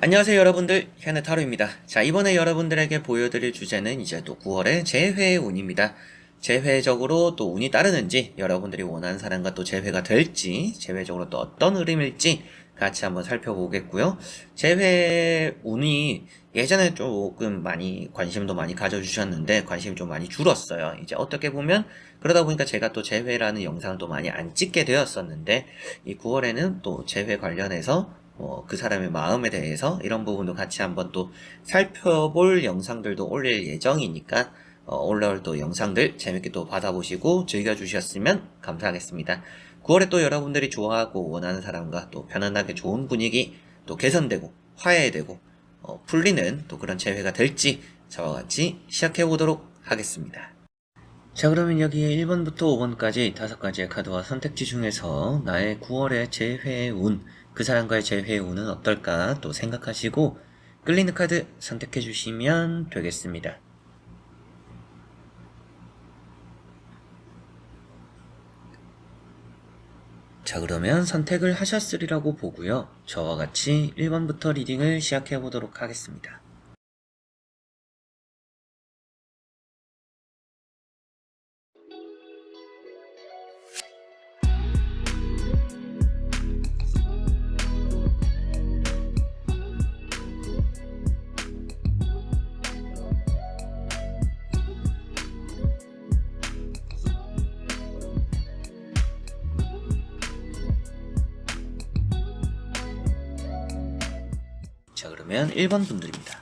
안녕하세요 여러분들, 현의타로입니다. 자, 이번에 여러분들에게 보여드릴 주제는 이제 또 9월의 재회의 운입니다. 재회적으로 또 운이 따르는지, 여러분들이 원하는 사람과 또 재회가 될지, 재회적으로 또 어떤 흐름일지 같이 한번 살펴보겠고요. 재회 운이 예전에 조금 관심도 많이 가져주셨는데 관심이 좀 많이 줄었어요. 이제 어떻게 보면 그러다 보니까 제가 또 재회라는 영상을 또 많이 안 찍게 되었었는데, 이 9월에는 또 재회 관련해서 그 사람의 마음에 대해서 이런 부분도 같이 한번 또 살펴볼 영상들도 올릴 예정이니까 올라올 또 영상들 재밌게 또 받아보시고 즐겨주셨으면 감사하겠습니다. 9월에 또 여러분들이 좋아하고 원하는 사람과 또 편안하게 좋은 분위기 또 개선되고 화해되고 풀리는 또 그런 재회가 될지 저와 같이 시작해보도록 하겠습니다. 자, 그러면 여기에 1번부터 5번까지 5가지의 카드와 선택지 중에서 나의 9월의 재회의 운, 그 사람과의 재회의 운은 어떨까 또 생각하시고 끌리는 카드 선택해 주시면 되겠습니다. 자, 그러면 선택을 하셨으리라고 보고요. 저와 같이 1번부터 리딩을 시작해 보도록 하겠습니다. 자, 그러면 1번 분들입니다.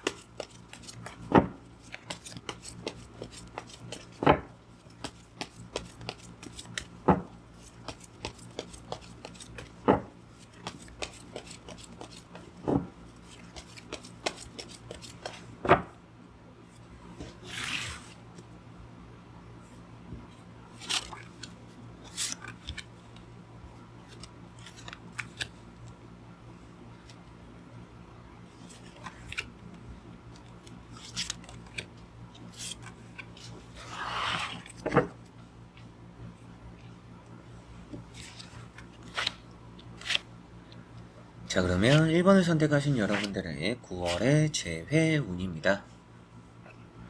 자, 그러면 1번을 선택하신 여러분들의 9월의 재회 운입니다.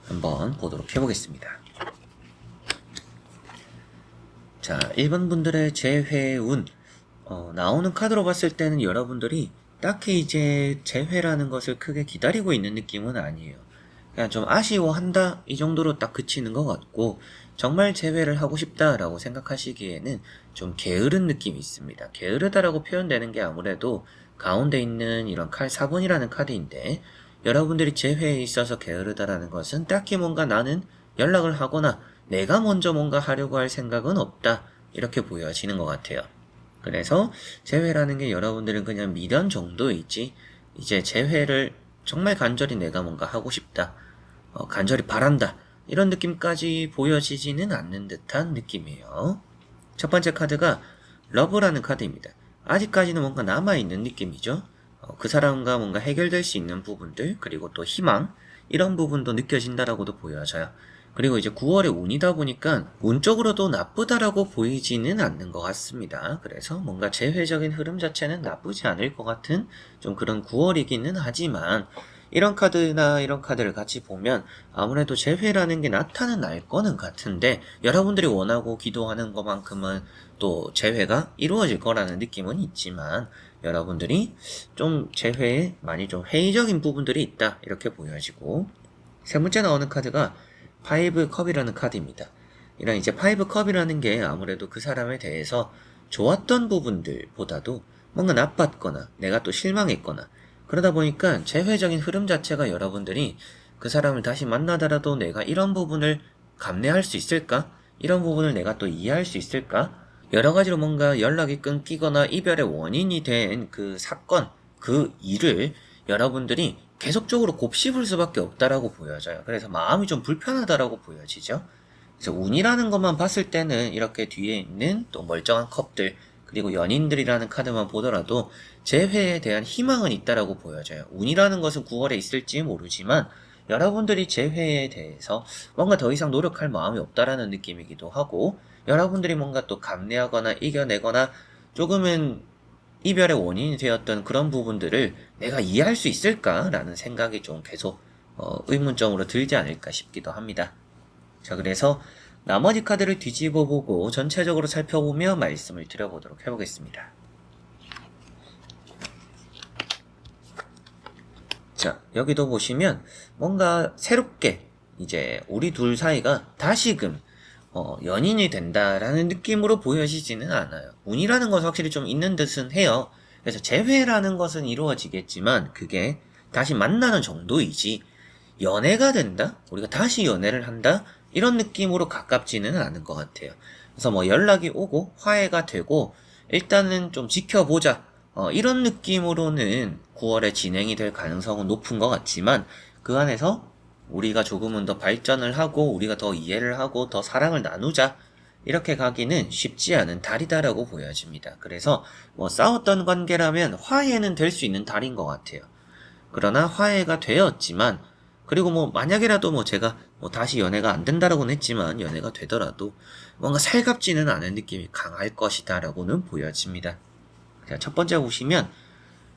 한번 보도록 해보겠습니다. 자, 1번 분들의 재회 운, 나오는 카드로 봤을 때는 여러분들이 딱히 이제 재회라는 것을 크게 기다리고 있는 느낌은 아니에요. 그냥 좀 아쉬워한다 이 정도로 딱 그치는 것 같고, 정말 재회를 하고 싶다라고 생각하시기에는 좀 게으른 느낌이 있습니다. 게으르다라고 표현되는 게 아무래도 가운데 있는 이런 칼 4번이라는 카드인데, 여러분들이 재회에 있어서 게으르다라는 것은 딱히 뭔가 나는 연락을 하거나 내가 먼저 뭔가 하려고 할 생각은 없다, 이렇게 보여지는 것 같아요. 그래서 재회라는 게 여러분들은 그냥 미련 정도이지, 이제 재회를 정말 간절히 내가 뭔가 하고 싶다, 간절히 바란다, 이런 느낌까지 보여지지는 않는 듯한 느낌이에요. 첫 번째 카드가 러브라는 카드입니다. 아직까지는 뭔가 남아있는 느낌이죠. 그 사람과 뭔가 해결될 수 있는 부분들, 그리고 또 희망, 이런 부분도 느껴진다라고도 보여져요. 그리고 이제 9월의 운이다 보니까 운적으로도 나쁘다라고 보이지는 않는 것 같습니다. 그래서 뭔가 재회적인 흐름 자체는 나쁘지 않을 것 같은 좀 그런 9월이기는 하지만, 이런 카드나 이런 카드를 같이 보면 아무래도 재회라는 게 나타는 날 거는 같은데, 여러분들이 원하고 기도하는 것만큼은 또 재회가 이루어질 거라는 느낌은 있지만, 여러분들이 좀 재회에 많이 좀 회의적인 부분들이 있다, 이렇게 보여지고, 세 번째 나오는 카드가 파이브 컵이라는 카드입니다. 이런 이제 파이브 컵이라는 게 아무래도 그 사람에 대해서 좋았던 부분들보다도 뭔가 나빴거나 내가 또 실망했거나, 그러다 보니까 재회적인 흐름 자체가 여러분들이 그 사람을 다시 만나더라도 내가 이런 부분을 감내할 수 있을까? 이런 부분을 내가 또 이해할 수 있을까? 여러 가지로 뭔가 연락이 끊기거나 이별의 원인이 된 그 사건, 그 일을 여러분들이 계속적으로 곱씹을 수밖에 없다라고 보여져요. 그래서 마음이 좀 불편하다라고 보여지죠. 그래서 운이라는 것만 봤을 때는 이렇게 뒤에 있는 또 멀쩡한 컵들, 그리고 연인들이라는 카드만 보더라도 재회에 대한 희망은 있다라고 보여져요. 운이라는 것은 9월에 있을지 모르지만 여러분들이 재회에 대해서 뭔가 더 이상 노력할 마음이 없다라는 느낌이기도 하고, 여러분들이 뭔가 또 감내하거나 이겨내거나 조금은 이별의 원인이 되었던 그런 부분들을 내가 이해할 수 있을까라는 생각이 좀 계속 의문점으로 들지 않을까 싶기도 합니다. 자, 그래서 나머지 카드를 뒤집어 보고 전체적으로 살펴보며 말씀을 드려보도록 해보겠습니다. 자, 여기도 보시면 뭔가 새롭게 이제 우리 둘 사이가 다시금 연인이 된다라는 느낌으로 보여지지는 않아요. 운이라는 것은 확실히 좀 있는 듯은 해요. 그래서 재회라는 것은 이루어지겠지만 그게 다시 만나는 정도이지 연애가 된다? 우리가 다시 연애를 한다? 이런 느낌으로 가깝지는 않은 것 같아요. 그래서 뭐 연락이 오고 화해가 되고 일단은 좀 지켜보자. 이런 느낌으로는 9월에 진행이 될 가능성은 높은 것 같지만 그 안에서 우리가 조금은 더 발전을 하고 우리가 더 이해를 하고 더 사랑을 나누자 이렇게 가기는 쉽지 않은 달이다라고 보여집니다. 그래서 뭐 싸웠던 관계라면 화해는 될 수 있는 달인 것 같아요. 그러나 화해가 되었지만 그리고 뭐 만약이라도 뭐 제가 뭐 다시 연애가 안 된다라고는 했지만 연애가 되더라도 뭔가 살갑지는 않은 느낌이 강할 것이다라고는 보여집니다. 자, 첫 번째 보시면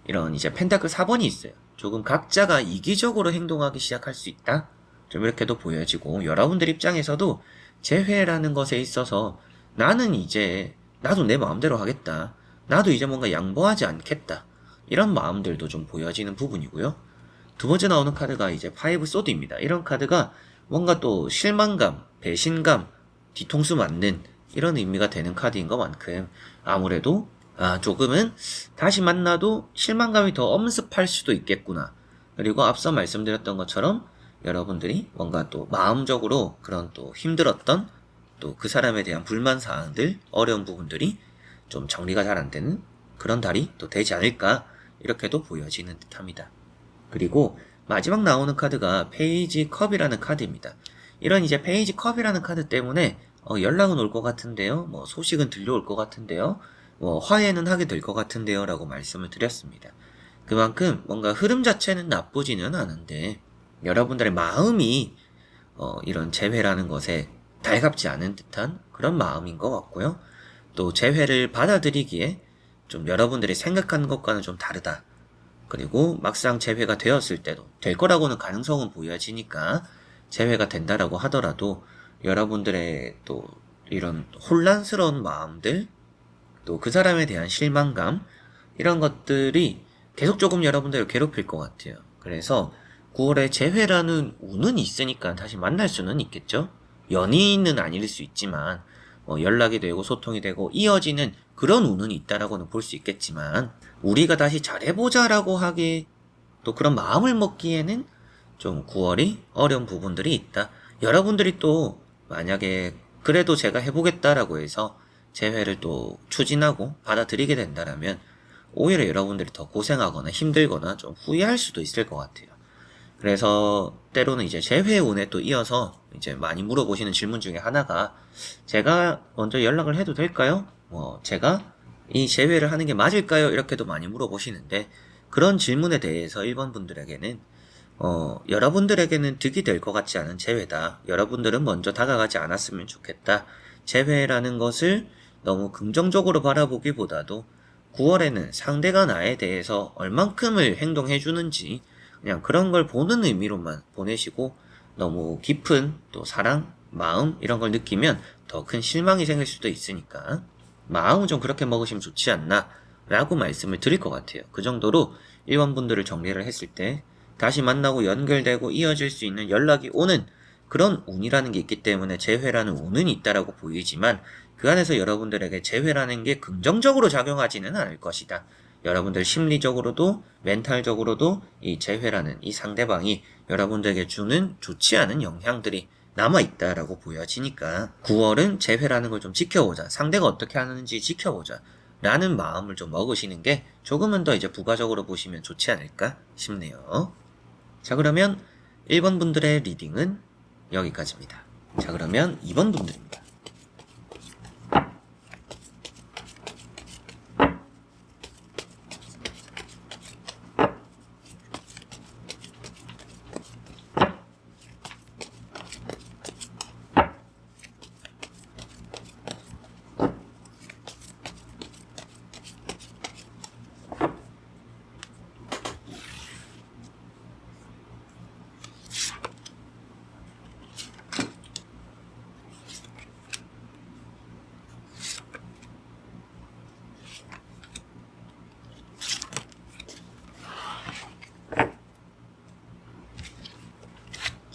이런 이제 펜타클 4번이 있어요. 조금 각자가 이기적으로 행동하기 시작할 수 있다. 좀 이렇게도 보여지고 여러분들 입장에서도 재회라는 것에 있어서 나는 이제 나도 내 마음대로 하겠다. 나도 이제 뭔가 양보하지 않겠다. 이런 마음들도 좀 보여지는 부분이고요. 두 번째 나오는 카드가 이제 파이브 소드입니다. 이런 카드가 뭔가 또 실망감, 배신감, 뒤통수 맞는 이런 의미가 되는 카드인 것만큼 아무래도 조금은 다시 만나도 실망감이 더 엄습할 수도 있겠구나. 그리고 앞서 말씀드렸던 것처럼 여러분들이 뭔가 또 마음적으로 그런 또 힘들었던 또 그 사람에 대한 불만 사항들, 어려운 부분들이 좀 정리가 잘 안 되는 그런 달이 또 되지 않을까 이렇게도 보여지는 듯합니다. 그리고 마지막 나오는 카드가 페이지 컵이라는 카드입니다. 이런 이제 페이지 컵이라는 카드 때문에 연락은 올 것 같은데요. 뭐 소식은 들려올 것 같은데요. 뭐 화해는 하게 될 것 같은데요. 라고 말씀을 드렸습니다. 그만큼 뭔가 흐름 자체는 나쁘지는 않은데 여러분들의 마음이 이런 재회라는 것에 달갑지 않은 듯한 그런 마음인 것 같고요. 또 재회를 받아들이기에 좀 여러분들이 생각하는 것과는 좀 다르다. 그리고 막상 재회가 되었을 때도 될 거라고는 가능성은 보여지니까 재회가 된다라고 하더라도 여러분들의 또 이런 혼란스러운 마음들 또 그 사람에 대한 실망감 이런 것들이 계속 조금 여러분들을 괴롭힐 것 같아요. 그래서 9월에 재회라는 운은 있으니까 다시 만날 수는 있겠죠. 연인은 아닐 수 있지만 연락이 되고 소통이 되고 이어지는 그런 운은 있다라고는 볼 수 있겠지만 우리가 다시 잘해보자라고 하기 또 그런 마음을 먹기에는 좀 9월이 어려운 부분들이 있다. 여러분들이 또 만약에 그래도 제가 해보겠다라고 해서 재회를 또 추진하고 받아들이게 된다라면 오히려 여러분들이 더 고생하거나 힘들거나 좀 후회할 수도 있을 것 같아요. 그래서 때로는 이제 재회운에 또 이어서 이제 많이 물어보시는 질문 중에 하나가 제가 먼저 연락을 해도 될까요? 제가 이 재회를 하는 게 맞을까요? 이렇게도 많이 물어보시는데 그런 질문에 대해서 1번 분들에게는 여러분들에게는 득이 될 것 같지 않은 재회다. 여러분들은 먼저 다가가지 않았으면 좋겠다. 재회라는 것을 너무 긍정적으로 바라보기보다도 9월에는 상대가 나에 대해서 얼만큼을 행동해 주는지 그냥 그런 걸 보는 의미로만 보내시고 너무 깊은 또 사랑, 마음 이런 걸 느끼면 더 큰 실망이 생길 수도 있으니까 마음은 좀 그렇게 먹으시면 좋지 않나 라고 말씀을 드릴 것 같아요. 그 정도로 1번 분들을 정리를 했을 때 다시 만나고 연결되고 이어질 수 있는 연락이 오는 그런 운이라는 게 있기 때문에 재회라는 운은 있다라고 보이지만 그 안에서 여러분들에게 재회라는 게 긍정적으로 작용하지는 않을 것이다. 여러분들 심리적으로도 멘탈적으로도 이 재회라는 이 상대방이 여러분들에게 주는 좋지 않은 영향들이 남아있다라고 보여지니까 9월은 재회라는 걸 좀 지켜보자. 상대가 어떻게 하는지 지켜보자. 라는 마음을 좀 먹으시는 게 조금은 더 이제 부가적으로 보시면 좋지 않을까 싶네요. 자, 그러면 1번 분들의 리딩은 여기까지입니다. 자, 그러면 2번 분들입니다.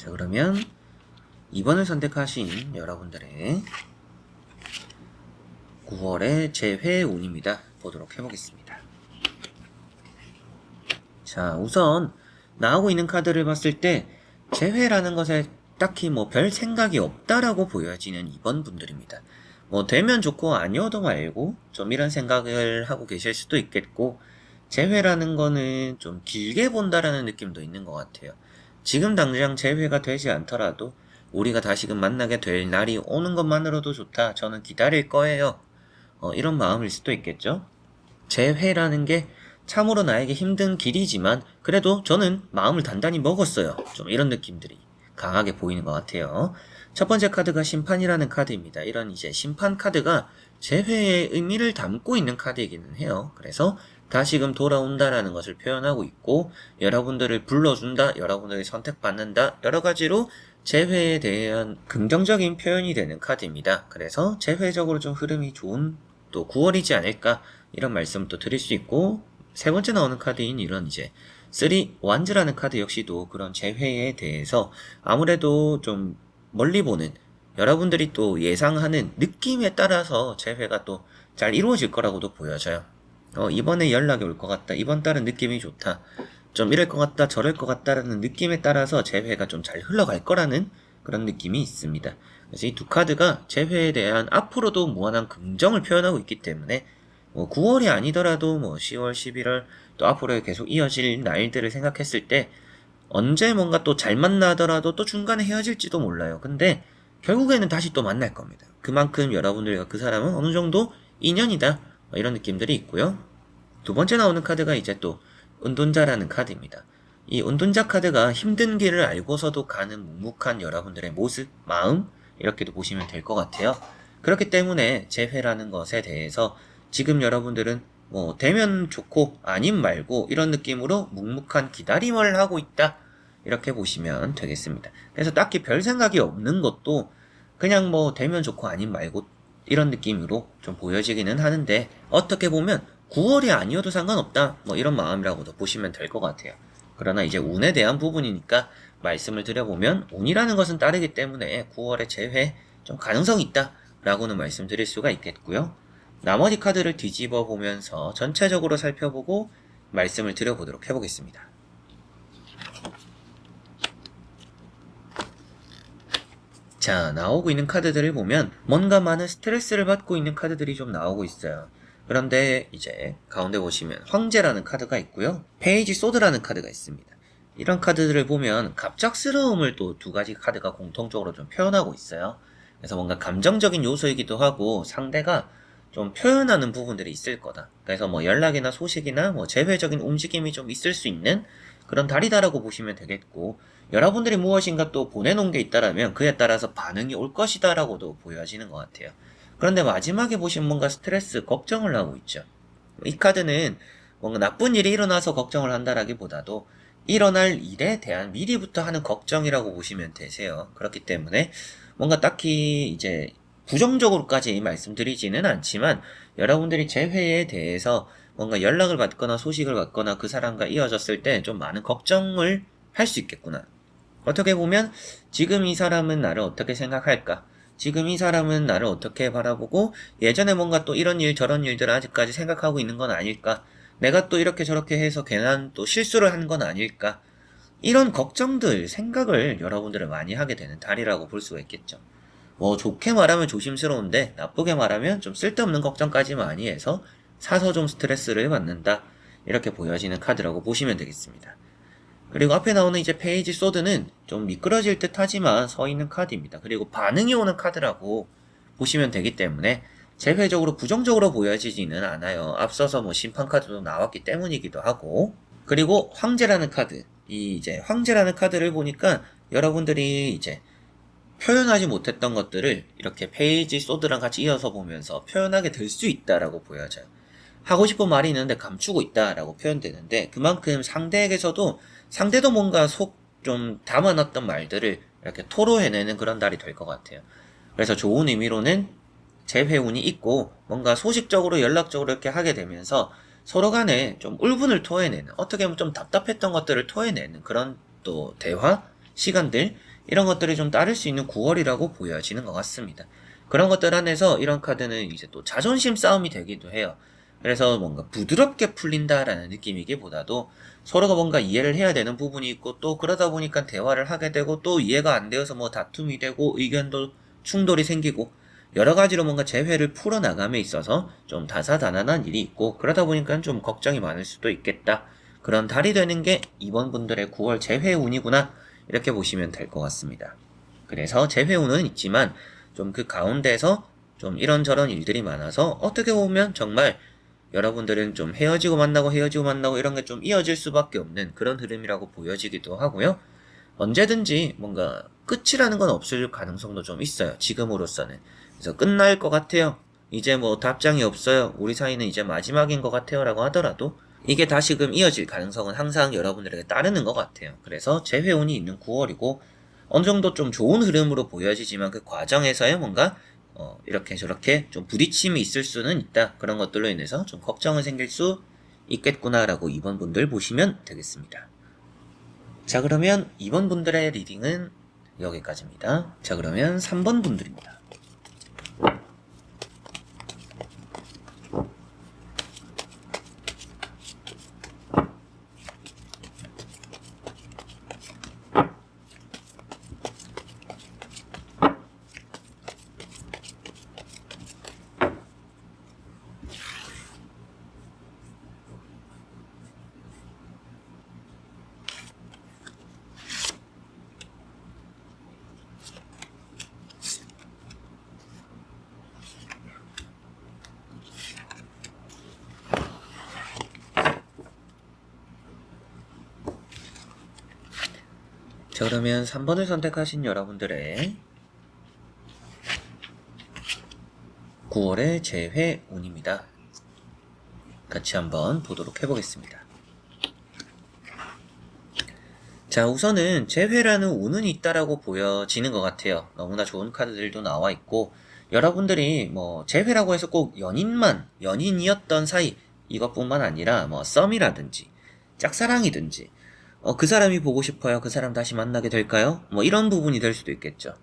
자, 그러면 2번을 선택하신 여러분들의 9월의 재회운입니다. 보도록 해보겠습니다. 자, 우선 나오고 있는 카드를 봤을 때 재회라는 것에 딱히 뭐 별 생각이 없다라고 보여지는 2번 분들입니다. 뭐 되면 좋고 아니어도 말고 좀 이런 생각을 하고 계실 수도 있겠고, 재회라는 거는 좀 길게 본다라는 느낌도 있는 것 같아요. 지금 당장 재회가 되지 않더라도 우리가 다시금 만나게 될 날이 오는 것만으로도 좋다, 저는 기다릴 거예요, 이런 마음일 수도 있겠죠. 재회라는 게 참으로 나에게 힘든 길이지만 그래도 저는 마음을 단단히 먹었어요, 좀 이런 느낌들이 강하게 보이는 것 같아요. 첫 번째 카드가 심판이라는 카드입니다. 이런 이제 심판 카드가 재회의 의미를 담고 있는 카드이기는 해요. 그래서 다시금 돌아온다라는 것을 표현하고 있고, 여러분들을 불러준다, 여러분들이 선택받는다, 여러 가지로 재회에 대한 긍정적인 표현이 되는 카드입니다. 그래서 재회적으로 좀 흐름이 좋은 또 9월이지 않을까, 이런 말씀을 또 드릴 수 있고, 세 번째 나오는 카드인 이런 이제 3 완즈라는 카드 역시도 그런 재회에 대해서 아무래도 좀 멀리 보는, 여러분들이 또 예상하는 느낌에 따라서 재회가 또 잘 이루어질 거라고도 보여져요. 이번에 연락이 올 것 같다, 이번 달은 느낌이 좋다, 좀 이럴 것 같다, 저럴 것 같다라는 느낌에 따라서 재회가 좀 잘 흘러갈 거라는 그런 느낌이 있습니다. 그래서 이 두 카드가 재회에 대한 앞으로도 무한한 긍정을 표현하고 있기 때문에 뭐 9월이 아니더라도 뭐 10월, 11월 또 앞으로 계속 이어질 날들을 생각했을 때 언제 뭔가 또 잘 만나더라도 또 중간에 헤어질지도 몰라요. 근데 결국에는 다시 또 만날 겁니다. 그만큼 여러분들과 그 사람은 어느 정도 인연이다, 이런 느낌들이 있고요. 두 번째 나오는 카드가 이제 또 은둔자라는 카드입니다. 이 은둔자 카드가 힘든 길을 알고서도 가는 묵묵한 여러분들의 모습, 마음, 이렇게도 보시면 될 것 같아요. 그렇기 때문에 재회라는 것에 대해서 지금 여러분들은 뭐 되면 좋고 아님 말고 이런 느낌으로 묵묵한 기다림을 하고 있다, 이렇게 보시면 되겠습니다. 그래서 딱히 별 생각이 없는 것도 그냥 뭐 되면 좋고 아님 말고 이런 느낌으로 좀 보여지기는 하는데, 어떻게 보면 9월이 아니어도 상관없다, 뭐 이런 마음이라고도 보시면 될 것 같아요. 그러나 이제 운에 대한 부분이니까 말씀을 드려보면, 운이라는 것은 따르기 때문에 9월에 재회 좀 가능성이 있다 라고는 말씀드릴 수가 있겠고요. 나머지 카드를 뒤집어 보면서 전체적으로 살펴보고 말씀을 드려보도록 해보겠습니다. 자, 나오고 있는 카드들을 보면 뭔가 많은 스트레스를 받고 있는 카드들이 좀 나오고 있어요. 그런데 이제 가운데 보시면 황제라는 카드가 있고요, 페이지 소드라는 카드가 있습니다. 이런 카드들을 보면 갑작스러움을 또 두 가지 카드가 공통적으로 좀 표현하고 있어요. 그래서 뭔가 감정적인 요소이기도 하고 상대가 좀 표현하는 부분들이 있을 거다. 그래서 뭐 연락이나 소식이나 뭐 재회적인 움직임이 좀 있을 수 있는 그런 달이다라고 보시면 되겠고, 여러분들이 무엇인가 또 보내놓은 게 있다라면 그에 따라서 반응이 올 것이다라고도 보여지는 것 같아요. 그런데 마지막에 보시면 뭔가 스트레스, 걱정을 하고 있죠. 이 카드는 뭔가 나쁜 일이 일어나서 걱정을 한다라기보다도 일어날 일에 대한 미리부터 하는 걱정이라고 보시면 되세요. 그렇기 때문에 뭔가 딱히 이제 부정적으로까지 말씀드리지는 않지만, 여러분들이 재회에 대해서 뭔가 연락을 받거나 소식을 받거나 그 사람과 이어졌을 때 좀 많은 걱정을 할 수 있겠구나. 어떻게 보면 지금 이 사람은 나를 어떻게 생각할까? 지금 이 사람은 나를 어떻게 바라보고 예전에 뭔가 또 이런 일 저런 일들을 아직까지 생각하고 있는 건 아닐까? 내가 또 이렇게 저렇게 해서 괜한 또 실수를 한 건 아닐까? 이런 걱정들, 생각을 여러분들은 많이 하게 되는 달이라고 볼 수가 있겠죠. 뭐 좋게 말하면 조심스러운데 나쁘게 말하면 좀 쓸데없는 걱정까지 많이 해서 사서 좀 스트레스를 받는다, 이렇게 보여지는 카드라고 보시면 되겠습니다. 그리고 앞에 나오는 이제 페이지 소드는 좀 미끄러질 듯 하지만 서 있는 카드입니다. 그리고 반응이 오는 카드라고 보시면 되기 때문에 재회적으로 부정적으로 보여지지는 않아요. 앞서서 뭐 심판 카드도 나왔기 때문이기도 하고. 그리고 황제라는 카드, 이 이제 황제라는 카드를 보니까 여러분들이 이제 표현하지 못했던 것들을 이렇게 페이지 소드랑 같이 이어서 보면서 표현하게 될 수 있다라고 보여져요. 하고 싶은 말이 있는데 감추고 있다라고 표현되는데, 그만큼 상대도 뭔가 속 좀 담아놨던 말들을 이렇게 토로해내는 그런 달이 될 것 같아요. 그래서 좋은 의미로는 재회운이 있고 뭔가 소식적으로 연락적으로 이렇게 하게 되면서 서로 간에 좀 울분을 토해내는, 어떻게 보면 좀 답답했던 것들을 토해내는 그런 또 대화 시간들, 이런 것들이 좀 따를 수 있는 9월이라고 보여지는 것 같습니다. 그런 것들 안에서 이런 카드는 이제 또 자존심 싸움이 되기도 해요. 그래서 뭔가 부드럽게 풀린다라는 느낌이기보다도 서로가 뭔가 이해를 해야 되는 부분이 있고, 또 그러다 보니까 대화를 하게 되고, 또 이해가 안 되어서 뭐 다툼이 되고 의견도 충돌이 생기고, 여러 가지로 뭔가 재회를 풀어나감에 있어서 좀 다사다난한 일이 있고, 그러다 보니까 좀 걱정이 많을 수도 있겠다. 그런 달이 되는 게 이번 분들의 9월 재회운이구나, 이렇게 보시면 될 것 같습니다. 그래서 재회운은 있지만 좀 그 가운데서 좀 이런저런 일들이 많아서 어떻게 보면 정말 여러분들은 좀 헤어지고 만나고 헤어지고 만나고 이런 게 좀 이어질 수밖에 없는 그런 흐름이라고 보여지기도 하고요. 언제든지 뭔가 끝이라는 건 없을 가능성도 좀 있어요. 지금으로서는. 그래서 끝날 것 같아요. 이제 뭐 답장이 없어요. 우리 사이는 이제 마지막인 것 같아요. 라고 하더라도 이게 다시금 이어질 가능성은 항상 여러분들에게 따르는 것 같아요. 그래서 재회운이 있는 9월이고 어느 정도 좀 좋은 흐름으로 보여지지만 그 과정에서의 뭔가 이렇게 저렇게 좀 부딪힘이 있을 수는 있다. 그런 것들로 인해서 좀 걱정은 생길 수 있겠구나라고 이번 분들 보시면 되겠습니다. 자, 그러면 2번 분들의 리딩은 여기까지입니다. 자, 그러면 3번 분들입니다. 자, 그러면 3번을 선택하신 여러분들의 9월의 재회운입니다. 같이 한번 보도록 해보겠습니다. 자, 우선은 재회라는 운은 있다라고 보여지는 것 같아요. 너무나 좋은 카드들도 나와 있고, 여러분들이 뭐 재회라고 해서 꼭 연인이었던 사이 이것뿐만 아니라 뭐 썸이라든지 짝사랑이든지 그 사람이 보고 싶어요. 그 사람 다시 만나게 될까요? 뭐 이런 부분이 될 수도 있겠죠.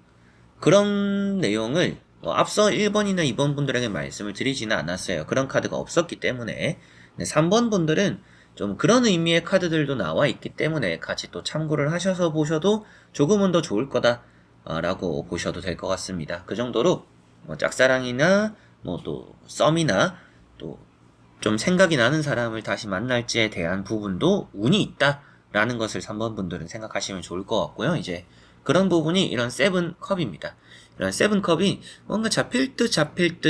그런 내용을 앞서 1번이나 2번 분들에게 말씀을 드리지는 않았어요. 그런 카드가 없었기 때문에. 3번 분들은 좀 그런 의미의 카드들도 나와 있기 때문에 같이 또 참고를 하셔서 보셔도 조금은 더 좋을 거다 라고 보셔도 될 것 같습니다. 그 정도로 짝사랑이나 뭐 또 썸이나 또 좀 생각이 나는 사람을 다시 만날지에 대한 부분도 운이 있다라는 것을 3번 분들은 생각하시면 좋을 것 같고요. 이제 그런 부분이 이런 세븐컵입니다. 이런 세븐컵이 뭔가 잡힐 듯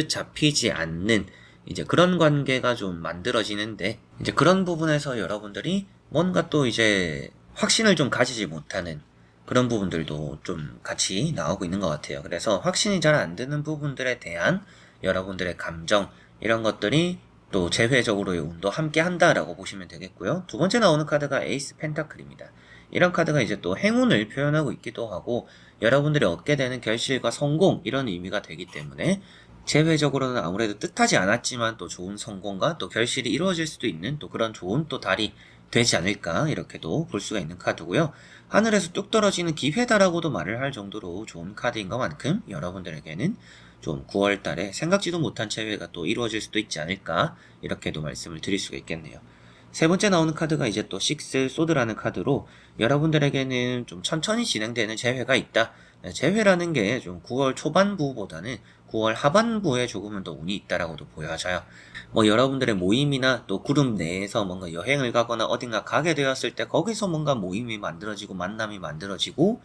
잡히지 않는 이제 그런 관계가 좀 만들어지는데, 이제 그런 부분에서 여러분들이 뭔가 또 이제 확신을 좀 가지지 못하는 그런 부분들도 좀 같이 나오고 있는 것 같아요. 그래서 확신이 잘 안 드는 부분들에 대한 여러분들의 감정, 이런 것들이 또 재회적으로의 운도 함께 한다라고 보시면 되겠고요. 두 번째 나오는 카드가 에이스 펜타클입니다. 이런 카드가 이제 또 행운을 표현하고 있기도 하고, 여러분들이 얻게 되는 결실과 성공, 이런 의미가 되기 때문에 재회적으로는 아무래도 뜻하지 않았지만 또 좋은 성공과 또 결실이 이루어질 수도 있는 또 그런 좋은 또 달이 되지 않을까, 이렇게도 볼 수가 있는 카드고요. 하늘에서 뚝 떨어지는 기회다라고도 말을 할 정도로 좋은 카드인 것만큼 여러분들에게는 좀 9월 달에 생각지도 못한 재회가 또 이루어질 수도 있지 않을까, 이렇게도 말씀을 드릴 수가 있겠네요. 세 번째 나오는 카드가 이제 또 식스 소드라는 카드로 여러분들에게는 좀 천천히 진행되는 재회가 있다. 재회라는 게 좀 9월 초반부보다는 9월 하반부에 조금은 더 운이 있다라고도 보여져요. 뭐 여러분들의 모임이나 또 그룹 내에서 뭔가 여행을 가거나 어딘가 가게 되었을 때 거기서 뭔가 모임이 만들어지고 만남이 만들어지고,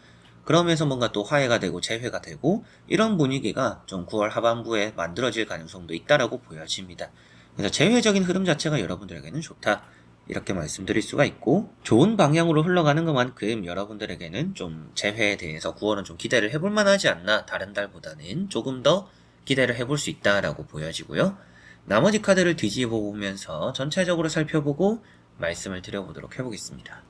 그러면서 뭔가 또 화해가 되고 재회가 되고, 이런 분위기가 좀 9월 하반부에 만들어질 가능성도 있다라고 보여집니다. 그래서 재회적인 흐름 자체가 여러분들에게는 좋다, 이렇게 말씀드릴 수가 있고, 좋은 방향으로 흘러가는 것만큼 여러분들에게는 좀 재회에 대해서 9월은 좀 기대를 해볼 만하지 않나, 다른 달보다는 조금 더 기대를 해볼 수 있다라고 보여지고요. 나머지 카드를 뒤집어 보면서 전체적으로 살펴보고 말씀을 드려보도록 해보겠습니다.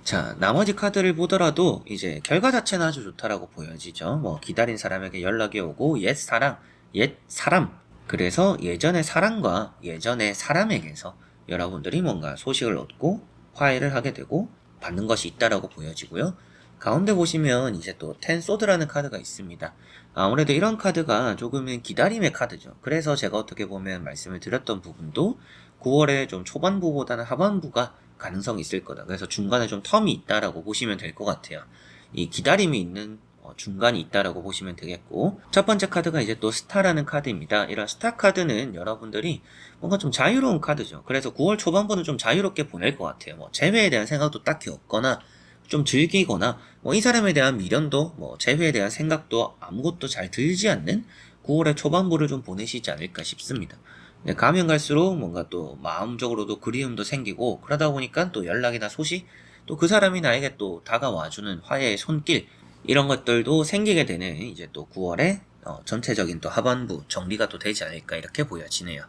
자, 나머지 카드를 보더라도 이제 결과 자체는 아주 좋다라고 보여지죠. 뭐 기다린 사람에게 연락이 오고 옛 사람, 그래서 예전의 사랑과 예전의 사람에게서 여러분들이 뭔가 소식을 얻고 화해를 하게 되고 받는 것이 있다라고 보여지고요. 가운데 보시면 이제 또 텐소드라는 카드가 있습니다. 아무래도 이런 카드가 조금은 기다림의 카드죠. 그래서 제가 어떻게 보면 말씀을 드렸던 부분도 9월에 좀 초반부보다는 하반부가 가능성이 있을 거다. 그래서 중간에 좀 텀이 있다라고 보시면 될 것 같아요. 이 기다림이 있는 중간이 있다라고 보시면 되겠고, 첫 번째 카드가 이제 또 스타라는 카드입니다. 이런 스타 카드는 여러분들이 뭔가 좀 자유로운 카드죠. 그래서 9월 초반부는 좀 자유롭게 보낼 것 같아요. 뭐 재회에 대한 생각도 딱히 없거나 좀 즐기거나 뭐 이 사람에 대한 미련도 뭐 재회에 대한 생각도 아무것도 잘 들지 않는 9월의 초반부를 좀 보내시지 않을까 싶습니다. 네, 가면 갈수록 뭔가 또 마음적으로도 그리움도 생기고, 그러다 보니까 또 연락이나 소식, 또 그 사람이 나에게 또 다가와주는 화해의 손길, 이런 것들도 생기게 되는 이제 또 9월에 전체적인 또 하반부 정리가 또 되지 않을까 이렇게 보여지네요.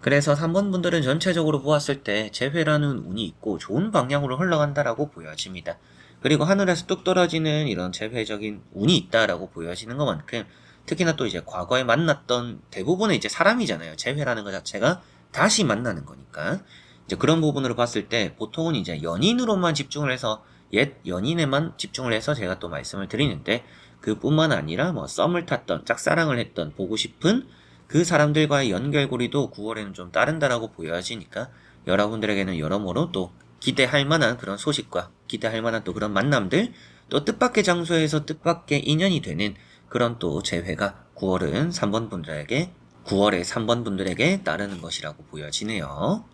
그래서 3번 분들은 전체적으로 보았을 때 재회라는 운이 있고 좋은 방향으로 흘러간다라고 보여집니다. 그리고 하늘에서 뚝 떨어지는 이런 재회적인 운이 있다라고 보여지는 것만큼, 특히나 또 이제 과거에 만났던 대부분의 이제 사람이잖아요. 재회라는 것 자체가 다시 만나는 거니까. 이제 그런 부분으로 봤을 때 보통은 이제 연인으로만 집중을 해서, 옛 연인에만 집중을 해서 제가 또 말씀을 드리는데, 그뿐만 아니라 뭐 썸을 탔던, 짝사랑을 했던, 보고 싶은 그 사람들과의 연결고리도 9월에는 좀 따른다라고 보여지니까, 여러분들에게는 여러모로 또 기대할 만한 그런 소식과 기대할 만한 또 그런 만남들, 또 뜻밖의 장소에서 뜻밖의 인연이 되는 그런 또 재회가 9월은 3번 분들에게 9월에 3번 분들에게 따르는 것이라고 보여지네요.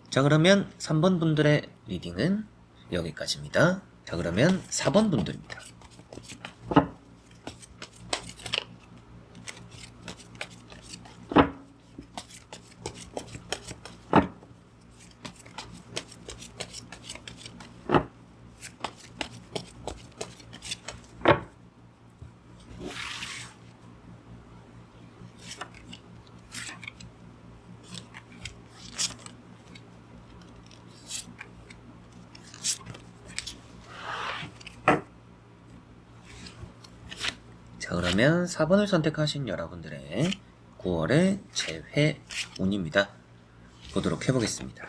자, 그러면 3번 분들의 리딩은 여기까지입니다. 자, 그러면 4번 분들입니다. 자, 그러면 4번을 선택하신 여러분들의 9월의 재회 운입니다. 보도록 해보겠습니다.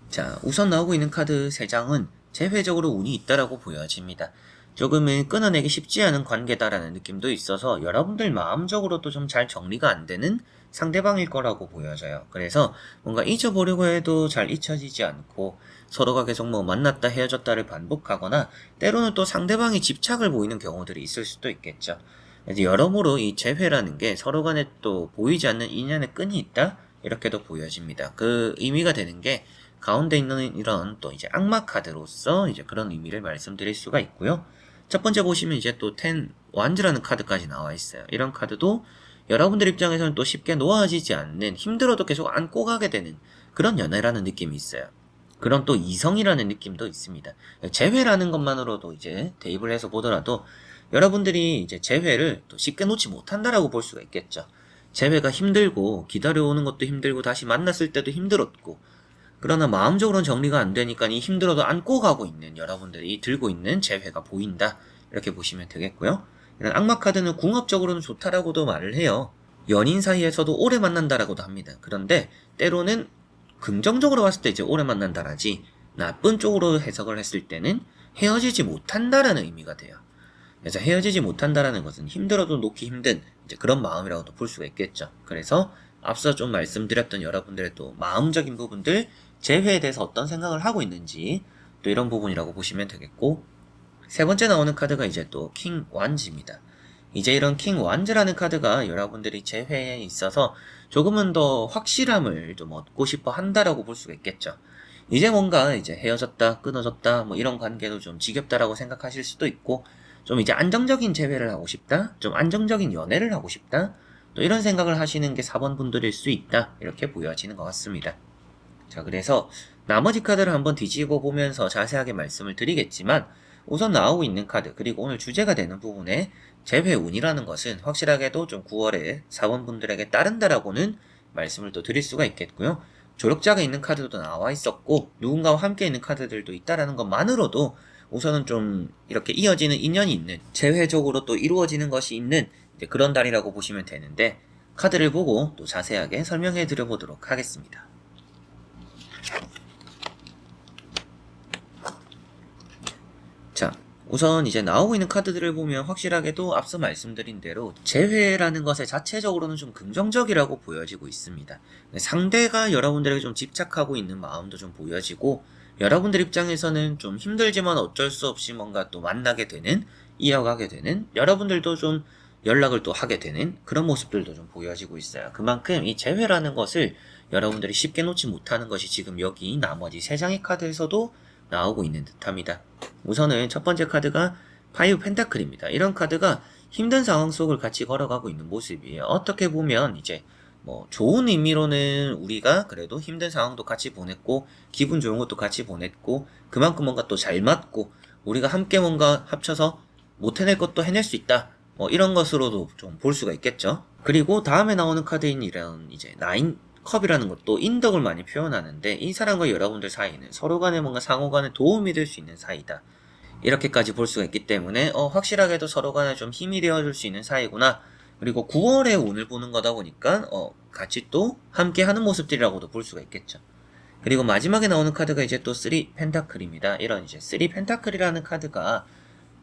자, 우선 나오고 있는 카드 3장은 재회적으로 운이 있다라고 보여집니다. 조금은 끊어내기 쉽지 않은 관계다라는 느낌도 있어서 여러분들 마음적으로도 좀 잘 정리가 안 되는 상대방일 거라고 보여져요. 그래서 뭔가 잊어보려고 해도 잘 잊혀지지 않고, 서로가 계속 뭐 만났다 헤어졌다를 반복하거나, 때로는 또 상대방이 집착을 보이는 경우들이 있을 수도 있겠죠. 그래서 여러모로 이 재회라는 게 서로 간에 또 보이지 않는 인연의 끈이 있다, 이렇게도 보여집니다. 그 의미가 되는 게 가운데 있는 이런 또 이제 악마 카드로서 이제 그런 의미를 말씀드릴 수가 있고요. 첫 번째 보시면 이제 또 텐 완즈라는 카드까지 나와 있어요. 이런 카드도 여러분들 입장에서는 또 쉽게 놓아지지 않는, 힘들어도 계속 안고 가게 되는 그런 연애라는 느낌이 있어요. 그런 또 이성이라는 느낌도 있습니다. 재회라는 것만으로도 이제 대입을 해서 보더라도 여러분들이 이제 재회를 또 쉽게 놓지 못한다라고 볼 수가 있겠죠. 재회가 힘들고, 기다려오는 것도 힘들고, 다시 만났을 때도 힘들었고, 그러나 마음적으로는 정리가 안 되니까 이 힘들어도 안고 가고 있는 여러분들이 들고 있는 재회가 보인다, 이렇게 보시면 되겠고요. 이런 악마 카드는 궁합적으로는 좋다라고도 말을 해요. 연인 사이에서도 오래 만난다라고도 합니다. 그런데 때로는 긍정적으로 봤을 때 이제 오래 만난다라지, 나쁜 쪽으로 해석을 했을 때는 헤어지지 못한다라는 의미가 돼요. 그래서 헤어지지 못한다라는 것은 힘들어도 놓기 힘든 이제 그런 마음이라고도 볼 수가 있겠죠. 그래서 앞서 좀 말씀드렸던 여러분들의 또 마음적인 부분들, 재회에 대해서 어떤 생각을 하고 있는지, 또 이런 부분이라고 보시면 되겠고, 세 번째 나오는 카드가 이제 또 킹 완즈입니다. 이제 이런 킹 완즈라는 카드가 여러분들이 재회에 있어서 조금은 더 확실함을 좀 얻고 싶어 한다라고 볼 수가 있겠죠. 이제 뭔가 이제 헤어졌다, 끊어졌다, 뭐 이런 관계도 좀 지겹다라고 생각하실 수도 있고, 좀 이제 안정적인 재회를 하고 싶다, 좀 안정적인 연애를 하고 싶다, 또 이런 생각을 하시는 게 4번 분들일 수 있다, 이렇게 보여지는 것 같습니다. 자, 그래서 나머지 카드를 한번 뒤집어 보면서 자세하게 말씀을 드리겠지만, 우선 나오고 있는 카드, 그리고 오늘 주제가 되는 부분에 재회운이라는 것은 확실하게도 좀 9월에 4번 분들에게 따른다라고는 말씀을 또 드릴 수가 있겠고요. 조력자가 있는 카드도 나와 있었고, 누군가와 함께 있는 카드들도 있다라는 것만으로도 우선은 좀 이렇게 이어지는 인연이 있는, 재회적으로 또 이루어지는 것이 있는 그런 달이라고 보시면 되는데, 카드를 보고 또 자세하게 설명해 드려 보도록 하겠습니다. 우선 이제 나오고 있는 카드들을 보면 확실하게도 앞서 말씀드린 대로 재회라는 것에 자체적으로는 좀 긍정적이라고 보여지고 있습니다. 상대가 여러분들에게 좀 집착하고 있는 마음도 좀 보여지고, 여러분들 입장에서는 좀 힘들지만 어쩔 수 없이 뭔가 또 만나게 되는, 이어가게 되는, 여러분들도 좀 연락을 또 하게 되는 그런 모습들도 좀 보여지고 있어요. 그만큼 이 재회라는 것을 여러분들이 쉽게 놓지 못하는 것이 지금 여기 나머지 3장의 카드에서도 나오고 있는 듯합니다. 우선은 첫 번째 카드가 파이브 펜타클입니다. 이런 카드가 힘든 상황 속을 같이 걸어가고 있는 모습이에요. 어떻게 보면 이제 뭐 좋은 의미로는 우리가 그래도 힘든 상황도 같이 보냈고, 기분 좋은 것도 같이 보냈고, 그만큼 뭔가 또 잘 맞고, 우리가 함께 뭔가 합쳐서 못 해낼 것도 해낼 수 있다, 뭐 이런 것으로도 좀 볼 수가 있겠죠. 그리고 다음에 나오는 카드인 이런 이제 나인 컵이라는 것도 인덕을 많이 표현하는데, 이 사람과 여러분들 사이는 서로 간에 뭔가 상호 간에 도움이 될 수 있는 사이다, 이렇게까지 볼 수가 있기 때문에 확실하게도 서로 간에 좀 힘이 되어줄 수 있는 사이구나. 그리고 9월에 운을 보는 거다 보니까 같이 또 함께 하는 모습들이라고도 볼 수가 있겠죠. 그리고 마지막에 나오는 카드가 이제 또 3 펜타클입니다. 이런 이제 3 펜타클이라는 카드가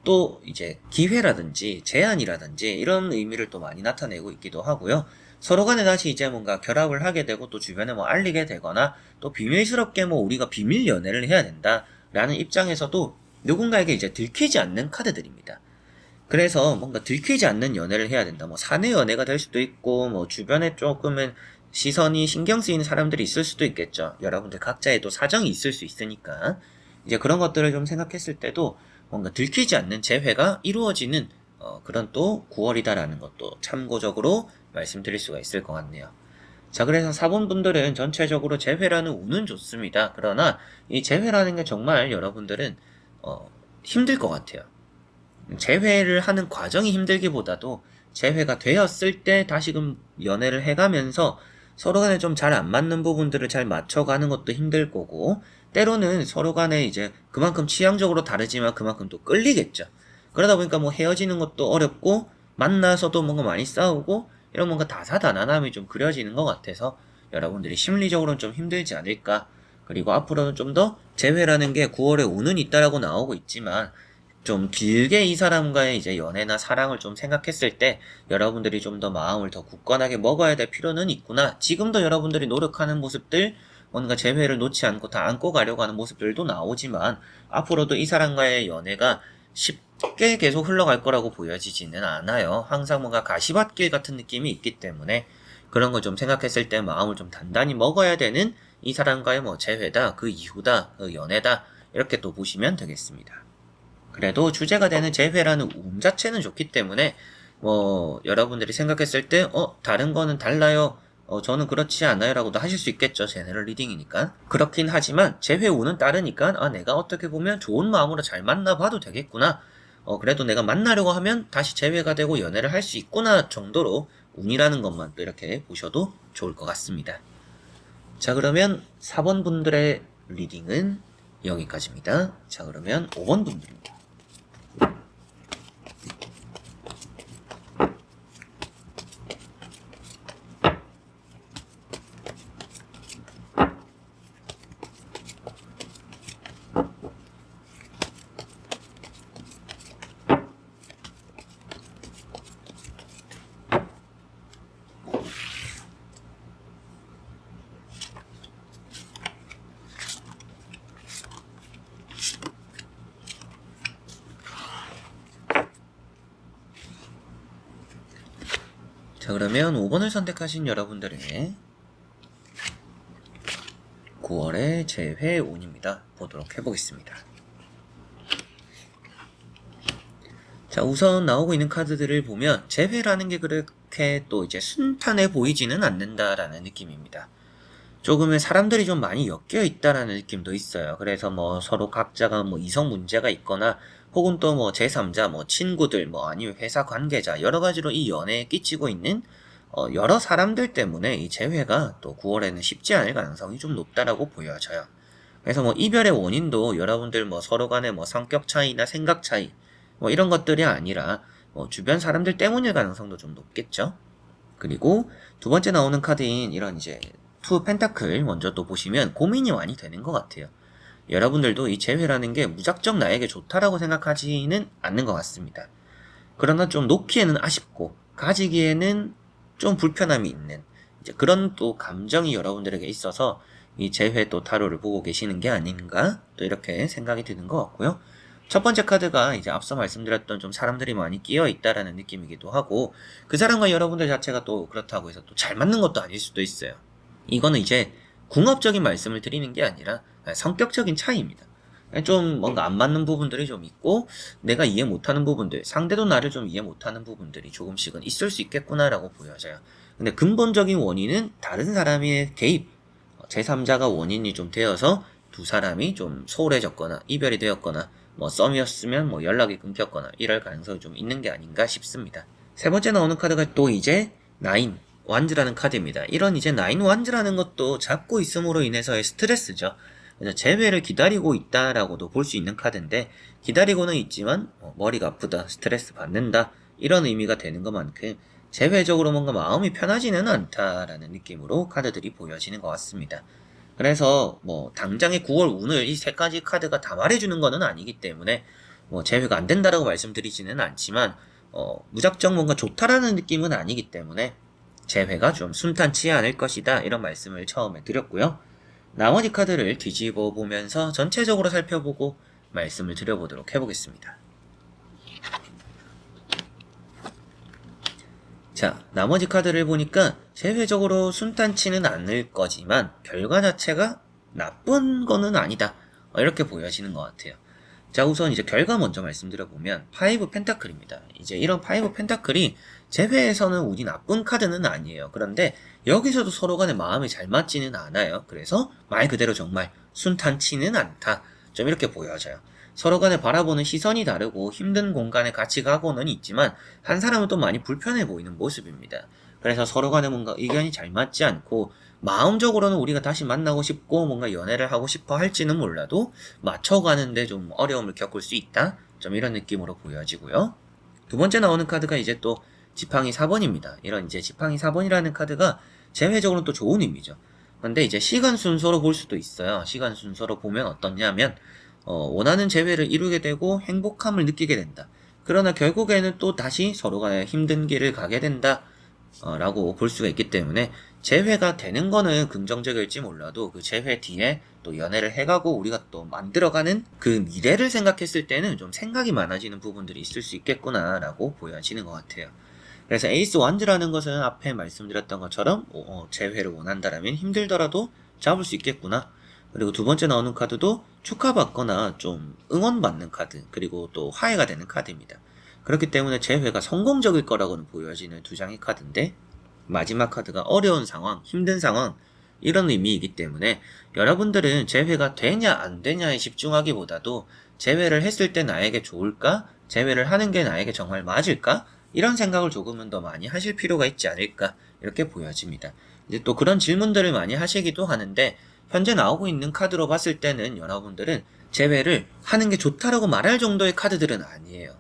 또 이제 기회라든지 제안이라든지 이런 의미를 또 많이 나타내고 있기도 하고요. 서로 간에 다시 이제 뭔가 결합을 하게 되고, 또 주변에 뭐 알리게 되거나, 또 비밀스럽게 뭐 우리가 비밀 연애를 해야 된다라는 입장에서도 누군가에게 이제 들키지 않는 카드들입니다. 그래서 뭔가 들키지 않는 연애를 해야 된다. 뭐 사내 연애가 될 수도 있고, 뭐 주변에 조금은 시선이 신경 쓰이는 사람들이 있을 수도 있겠죠. 여러분들 각자의 또 사정이 있을 수 있으니까. 이제 그런 것들을 좀 생각했을 때도 뭔가 들키지 않는 재회가 이루어지는 그런 또 9월이다라는 것도 참고적으로 말씀드릴 수가 있을 것 같네요. 자, 그래서 4번 분들은 전체적으로 재회라는 운은 좋습니다. 그러나 이 재회라는 게 정말 여러분들은 힘들 것 같아요. 재회를 하는 과정이 힘들기보다도 재회가 되었을 때 다시금 연애를 해가면서 서로 간에 좀 잘 안 맞는 부분들을 잘 맞춰가는 것도 힘들 거고, 때로는 서로 간에 이제 그만큼 취향적으로 다르지만 그만큼 또 끌리겠죠. 그러다 보니까 뭐 헤어지는 것도 어렵고, 만나서도 뭔가 많이 싸우고, 이런 뭔가 다사다난함이 좀 그려지는 것 같아서 여러분들이 심리적으로는 좀 힘들지 않을까. 그리고 앞으로는 좀 더 재회라는 게 9월에 운은 있다라고 나오고 있지만, 좀 길게 이 사람과의 이제 연애나 사랑을 좀 생각했을 때 여러분들이 좀 더 마음을 더 굳건하게 먹어야 될 필요는 있구나. 지금도 여러분들이 노력하는 모습들, 뭔가 재회를 놓지 않고 다 안고 가려고 하는 모습들도 나오지만, 앞으로도 이 사람과의 연애가 쉽게 계속 흘러갈 거라고 보여지지는 않아요. 항상 뭔가 가시밭길 같은 느낌이 있기 때문에, 그런 걸 좀 생각했을 때 마음을 좀 단단히 먹어야 되는 이 사람과의 뭐 재회다, 그 이후다, 그 연애다, 이렇게 또 보시면 되겠습니다. 그래도 주제가 되는 재회라는 운 자체는 좋기 때문에 뭐 여러분들이 생각했을 때 다른 거는 달라요, 저는 그렇지 않아요 라고도 하실 수 있겠죠. 제너럴 리딩이니까. 그렇긴 하지만 재회 운은 따르니까 내가 어떻게 보면 좋은 마음으로 잘 만나봐도 되겠구나, 그래도 내가 만나려고 하면 다시 재회가 되고 연애를 할 수 있구나 정도로 운이라는 것만 또 이렇게 보셔도 좋을 것 같습니다. 자, 그러면 4번 분들의 리딩은 여기까지입니다. 자, 그러면 5번 분들입니다. 자, 그러면 5번을 선택하신 여러분들의 9월의 재회운입니다. 보도록 해보겠습니다. 자, 우선 나오고 있는 카드들을 보면 재회라는 게 그렇게 또 이제 순탄해 보이지는 않는다라는 느낌입니다. 조금은 사람들이 좀 많이 엮여 있다라는 느낌도 있어요. 그래서 뭐 서로 각자가 뭐 이성 문제가 있거나, 혹은 또 뭐 제3자, 뭐 친구들, 뭐 아니면 회사 관계자, 여러 가지로 이 연애에 끼치고 있는 여러 사람들 때문에 이 재회가 또 9월에는 쉽지 않을 가능성이 좀 높다라고 보여져요. 그래서 뭐 이별의 원인도 여러분들 뭐 서로 간의 뭐 성격 차이나 생각 차이, 뭐 이런 것들이 아니라 뭐 주변 사람들 때문일 가능성도 좀 높겠죠. 그리고 두 번째 나오는 카드인 이런 이제 투 펜타클 먼저 또 보시면 고민이 많이 되는 것 같아요. 여러분들도 이 재회라는 게 무작정 나에게 좋다라고 생각하지는 않는 것 같습니다. 그러나 좀 놓기에는 아쉽고 가지기에는 좀 불편함이 있는 이제 그런 또 감정이 여러분들에게 있어서 이 재회 또 타로를 보고 계시는 게 아닌가 또 이렇게 생각이 드는 것 같고요. 첫 번째 카드가 이제 앞서 말씀드렸던 좀 사람들이 많이 끼어 있다라는 느낌이기도 하고 그 사람과 여러분들 자체가 또 그렇다고 해서 또 잘 맞는 것도 아닐 수도 있어요. 이거는 이제 궁합적인 말씀을 드리는 게 아니라 성격적인 차이입니다. 좀 뭔가 안 맞는 부분들이 좀 있고 내가 이해 못하는 부분들, 상대도 나를 좀 이해 못하는 부분들이 조금씩은 있을 수 있겠구나라고 보여져요. 근데 근본적인 원인은 다른 사람의 개입, 제3자가 원인이 좀 되어서 두 사람이 좀 소홀해졌거나 이별이 되었거나 뭐 썸이었으면 뭐 연락이 끊겼거나 이럴 가능성이 좀 있는 게 아닌가 싶습니다. 세 번째 나오는 카드가 또 이제 나인 완즈라는 카드입니다. 이런 이제 나인 완즈라는 것도 잡고 있음으로 인해서의 스트레스죠. 그래서 재회를 기다리고 있다라고도 볼 수 있는 카드인데 기다리고는 있지만 머리가 아프다, 스트레스 받는다 이런 의미가 되는 것만큼 재회적으로 뭔가 마음이 편하지는 않다라는 느낌으로 카드들이 보여지는 것 같습니다. 그래서 뭐 당장의 9월 운을 이 세 가지 카드가 다 말해주는 것은 아니기 때문에 뭐 재회가 안 된다라고 말씀드리지는 않지만 무작정 뭔가 좋다라는 느낌은 아니기 때문에 재회가 좀 순탄치 않을 것이다 이런 말씀을 처음에 드렸고요. 나머지 카드를 뒤집어 보면서 전체적으로 살펴보고 말씀을 드려보도록 해보겠습니다. 자, 나머지 카드를 보니까 재회적으로 순탄치는 않을 거지만 결과 자체가 나쁜 거는 아니다. 이렇게 보여지는 것 같아요. 자, 우선 이제 결과 먼저 말씀드려보면 파이브 펜타클입니다. 이제 이런 파이브 펜타클이 재회에서는 운이 나쁜 카드는 아니에요. 그런데 여기서도 서로 간에 마음이 잘 맞지는 않아요. 그래서 말 그대로 정말 순탄치는 않다. 좀 이렇게 보여져요. 서로 간에 바라보는 시선이 다르고 힘든 공간에 같이 가고는 있지만 한 사람은 또 많이 불편해 보이는 모습입니다. 그래서 서로 간에 뭔가 의견이 잘 맞지 않고 마음적으로는 우리가 다시 만나고 싶고 뭔가 연애를 하고 싶어 할지는 몰라도 맞춰가는데 좀 어려움을 겪을 수 있다. 좀 이런 느낌으로 보여지고요. 두 번째 나오는 카드가 이제 또 지팡이 4번입니다. 이런 이제 지팡이 4번이라는 카드가 재회적으로는 또 좋은 의미죠. 근데 이제 시간 순서로 볼 수도 있어요. 시간 순서로 보면 어떻냐면 원하는 재회를 이루게 되고 행복함을 느끼게 된다. 그러나 결국에는 또 다시 서로가 힘든 길을 가게 된다. 라고 볼 수가 있기 때문에 재회가 되는 거는 긍정적일지 몰라도 그 재회 뒤에 또 연애를 해가고 우리가 또 만들어가는 그 미래를 생각했을 때는 좀 생각이 많아지는 부분들이 있을 수 있겠구나라고 보여지는 것 같아요. 그래서 에이스 완즈라는 것은 앞에 말씀드렸던 것처럼 재회를 원한다라면 힘들더라도 잡을 수 있겠구나. 그리고 두 번째 나오는 카드도 축하받거나 좀 응원받는 카드, 그리고 또 화해가 되는 카드입니다. 그렇기 때문에 재회가 성공적일 거라고는 보여지는 두 장의 카드인데 마지막 카드가 어려운 상황, 힘든 상황 이런 의미이기 때문에 여러분들은 재회가 되냐 안 되냐에 집중하기보다도 재회를 했을 때 나에게 좋을까? 재회를 하는 게 나에게 정말 맞을까? 이런 생각을 조금은 더 많이 하실 필요가 있지 않을까 이렇게 보여집니다. 이제 또 그런 질문들을 많이 하시기도 하는데 현재 나오고 있는 카드로 봤을 때는 여러분들은 재회를 하는 게 좋다라고 말할 정도의 카드들은 아니에요.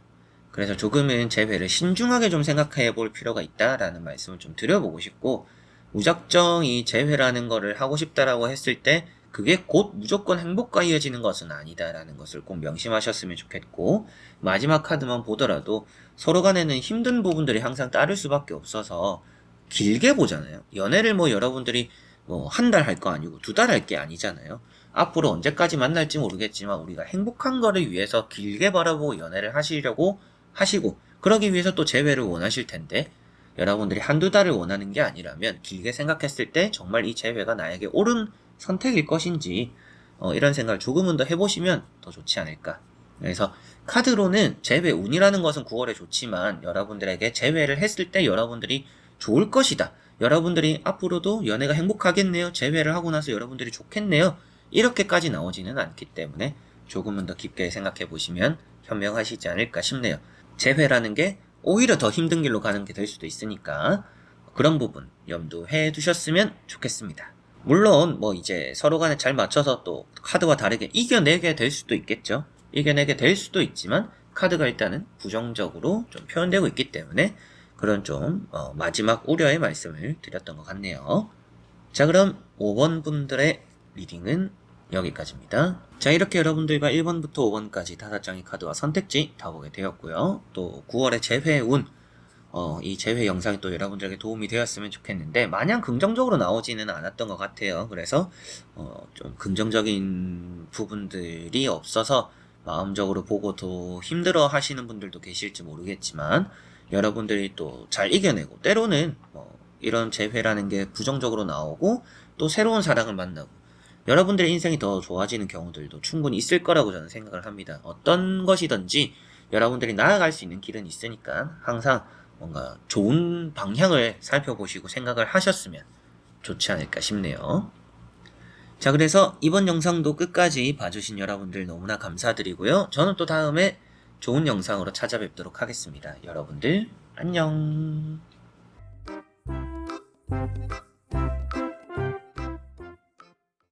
그래서 조금은 재회를 신중하게 좀 생각해 볼 필요가 있다라는 말씀을 좀 드려보고 싶고 무작정 이 재회라는 거를 하고 싶다라고 했을 때 그게 곧 무조건 행복과 이어지는 것은 아니다라는 것을 꼭 명심하셨으면 좋겠고 마지막 카드만 보더라도 서로 간에는 힘든 부분들이 항상 따를 수밖에 없어서 길게 보잖아요. 연애를 뭐 여러분들이 뭐 한 달 할 거 아니고 2달 할 게 아니잖아요. 앞으로 언제까지 만날지 모르겠지만 우리가 행복한 거를 위해서 길게 바라보고 연애를 하시려고 하시고 그러기 위해서 또 재회를 원하실 텐데 여러분들이 한두 달을 원하는 게 아니라면 길게 생각했을 때 정말 이 재회가 나에게 옳은 선택일 것인지 이런 생각을 조금은 더 해보시면 더 좋지 않을까. 그래서 카드로는 재회 운이라는 것은 9월에 좋지만 여러분들에게 재회를 했을 때 여러분들이 좋을 것이다. 여러분들이 앞으로도 연애가 행복하겠네요. 재회를 하고 나서 여러분들이 좋겠네요. 이렇게까지 나오지는 않기 때문에 조금은 더 깊게 생각해 보시면 현명하시지 않을까 싶네요. 재회라는 게 오히려 더 힘든 길로 가는 게 될 수도 있으니까 그런 부분 염두해 두셨으면 좋겠습니다. 물론 뭐 이제 서로 간에 잘 맞춰서 또 카드와 다르게 이겨내게 될 수도 있겠죠. 이겨내게 될 수도 있지만 카드가 일단은 부정적으로 좀 표현되고 있기 때문에 그런 좀 마지막 우려의 말씀을 드렸던 것 같네요. 자, 그럼 5번 분들의 리딩은 여기까지입니다. 자, 이렇게 여러분들과 1번부터 5번까지 5장의 카드와 선택지 다 보게 되었고요. 또 9월의 재회운, 이 재회 영상이 또 여러분들에게 도움이 되었으면 좋겠는데 마냥 긍정적으로 나오지는 않았던 것 같아요. 그래서 좀 긍정적인 부분들이 없어서 마음적으로 보고도 힘들어 하시는 분들도 계실지 모르겠지만 여러분들이 또 잘 이겨내고 때로는 이런 재회라는 게 부정적으로 나오고 또 새로운 사랑을 만나고 여러분들의 인생이 더 좋아지는 경우들도 충분히 있을 거라고 저는 생각을 합니다. 어떤 것이든지 여러분들이 나아갈 수 있는 길은 있으니까 항상 뭔가 좋은 방향을 살펴보시고 생각을 하셨으면 좋지 않을까 싶네요. 자, 그래서 이번 영상도 끝까지 봐주신 여러분들 너무나 감사드리고요. 저는 또 다음에 좋은 영상으로 찾아뵙도록 하겠습니다. 여러분들 안녕.